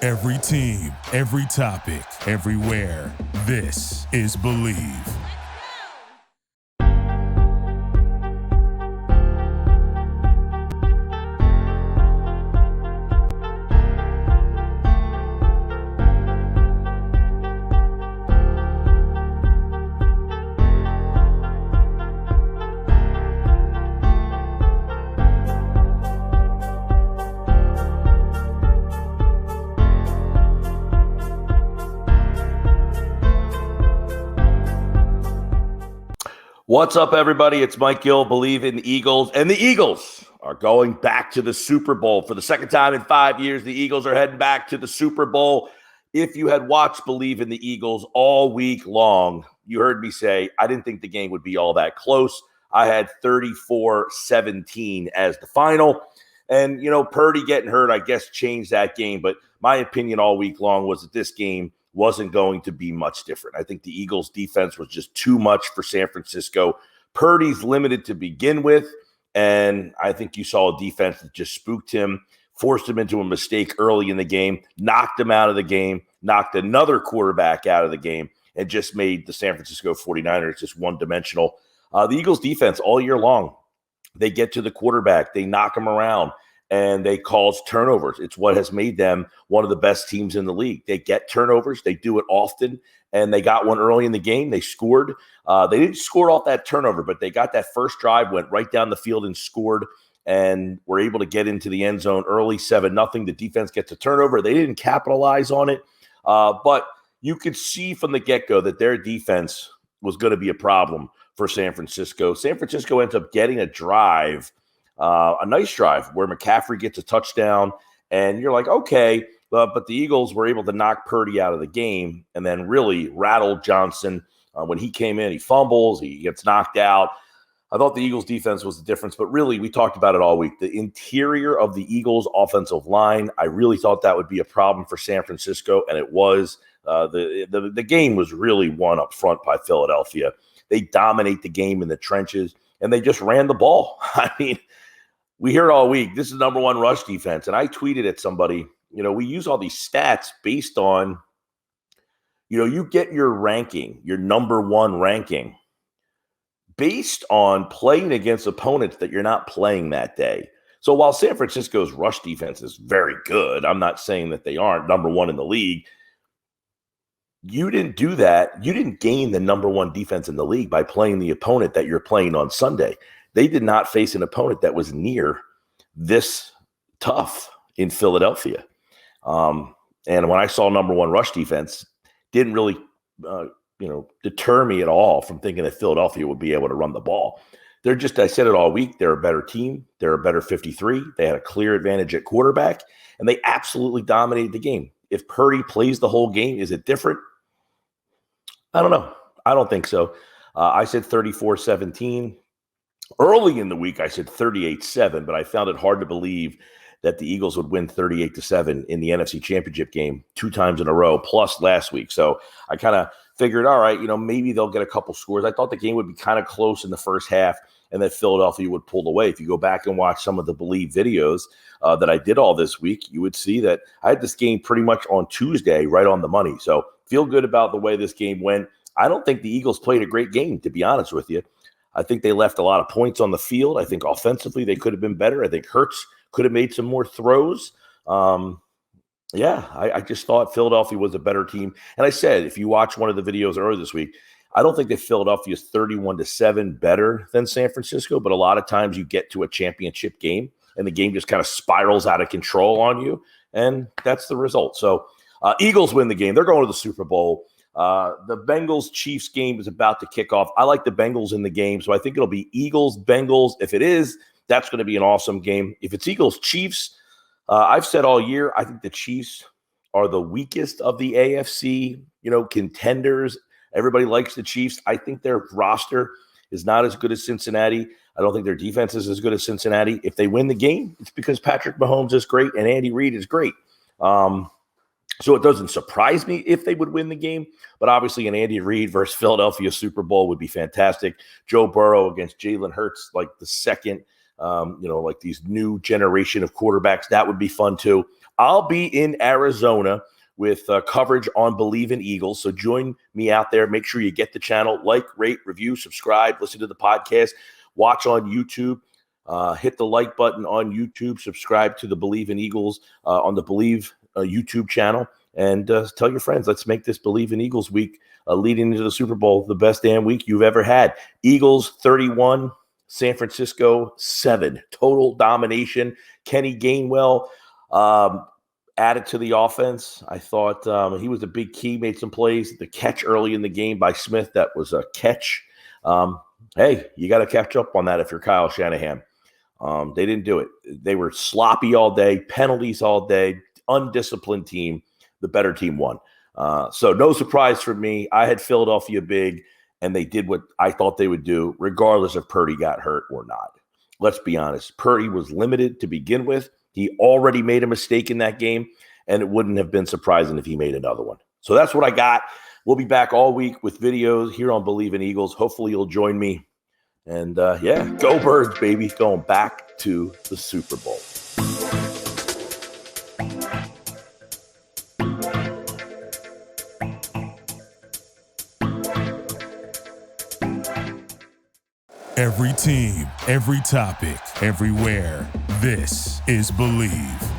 Every team, every topic, everywhere. This is Believe. What's up, everybody? It's Mike Gill, Believe in the Eagles. And the Eagles are going back to the Super Bowl. For the second time in 5 years, the Eagles are heading back to the Super Bowl. If you had watched Believe in the Eagles all week long, you heard me say I didn't think the game would be all that close. I had 34-17 as the final. And, Purdy getting hurt, I guess, changed that game. But my opinion all week long was that this game wasn't going to be much different. I think the Eagles' defense was just too much for San Francisco. Purdy's limited to begin with, and I think you saw a defense that just spooked him, forced him into a mistake early in the game, knocked him out of the game, knocked another quarterback out of the game, and just made the San Francisco 49ers just one-dimensional. The Eagles' defense all year long, they get to the quarterback, they knock him around, and they cause turnovers. It's what has made them one of the best teams in the league. They get turnovers. They do it often, and they got one early in the game. They scored. They didn't score off that turnover, but they got that first drive, went right down the field and scored, and were able to get into the end zone early, 7-0. The defense gets a turnover. They didn't capitalize on it, but you could see from the get-go that their defense was going to be a problem for San Francisco. San Francisco ends up getting a drive, a nice drive where McCaffrey gets a touchdown, and you're like, okay, but the Eagles were able to knock Purdy out of the game and then really rattled Johnson. When he came in, he fumbles, he gets knocked out. I thought the Eagles defense was the difference, but really we talked about it all week. The interior of the Eagles offensive line, I really thought that would be a problem for San Francisco, and it was. The game was really won up front by Philadelphia. They dominate the game in the trenches, and they just ran the ball. I mean, we hear it all week. This is number one rush defense. And I tweeted at somebody, we use all these stats based on, you get your ranking, your number one ranking, based on playing against opponents that you're not playing that day. So while San Francisco's rush defense is very good, I'm not saying that they aren't number one in the league. You didn't do that. You didn't gain the number one defense in the league by playing the opponent that you're playing on Sunday. They did not face an opponent that was near this tough in Philadelphia. And when I saw number one rush defense, didn't really, deter me at all from thinking that Philadelphia would be able to run the ball. They're just, I said it all week, they're a better team. They're a better 53. They had a clear advantage at quarterback, and they absolutely dominated the game. If Purdy plays the whole game, is it different? I don't know. I don't think so. I said 34-17. Early in the week, I said 38-7, but I found it hard to believe that the Eagles would win 38-7 in the NFC Championship game 2 times in a row, plus last week. So I kind of figured, all right, maybe they'll get a couple scores. I thought the game would be kind of close in the first half and that Philadelphia would pull away. If you go back and watch some of the Believe videos that I did all this week, you would see that I had this game pretty much on Tuesday right on the money. So feel good about the way this game went. I don't think the Eagles played a great game, to be honest with you. I think they left a lot of points on the field. I think offensively they could have been better. I think Hurts could have made some more throws. I just thought Philadelphia was a better team. And I said, if you watch one of the videos earlier this week, I don't think that Philadelphia is 31-7 better than San Francisco, but a lot of times you get to a championship game and the game just kind of spirals out of control on you, and that's the result. So Eagles win the game. They're going to the Super Bowl. The Bengals-Chiefs game is about to kick off. I like the Bengals in the game, so I think it'll be Eagles-Bengals. If it is, that's going to be an awesome game. If it's Eagles-Chiefs, I've said all year, I think the Chiefs are the weakest of the AFC, contenders. Everybody likes the Chiefs. I think their roster is not as good as Cincinnati. I don't think their defense is as good as Cincinnati. If they win the game, it's because Patrick Mahomes is great and Andy Reid is great. So it doesn't surprise me if they would win the game, but obviously an Andy Reid versus Philadelphia Super Bowl would be fantastic. Joe Burrow against Jalen Hurts, like the second, like these new generation of quarterbacks, that would be fun too. I'll be in Arizona with coverage on Believe in Eagles. So join me out there. Make sure you get the channel, like, rate, review, subscribe, listen to the podcast, watch on YouTube. Hit the like button on YouTube, subscribe to the Believe in Eagles on the Believe YouTube channel, and tell your friends. Let's make this Believe in Eagles week leading into the Super Bowl the best damn week you've ever had. Eagles 31, San Francisco 7. Total domination. Kenny Gainwell added to the offense. I thought he was a big key, made some plays. The catch early in the game by Smith, that was a catch. Hey, you got to catch up on that if you're Kyle Shanahan. They didn't do it. They were sloppy all day, penalties all day, undisciplined team. The better team won. So no surprise for me. I had Philadelphia big, and they did what I thought they would do, regardless if Purdy got hurt or not. Let's be honest. Purdy was limited to begin with. He already made a mistake in that game, and it wouldn't have been surprising if he made another one. So that's what I got. We'll be back all week with videos here on Believe in Eagles. Hopefully you'll join me. And, yeah, go Birds, baby. Going back to the Super Bowl. Every team, every topic, everywhere. This is Believe.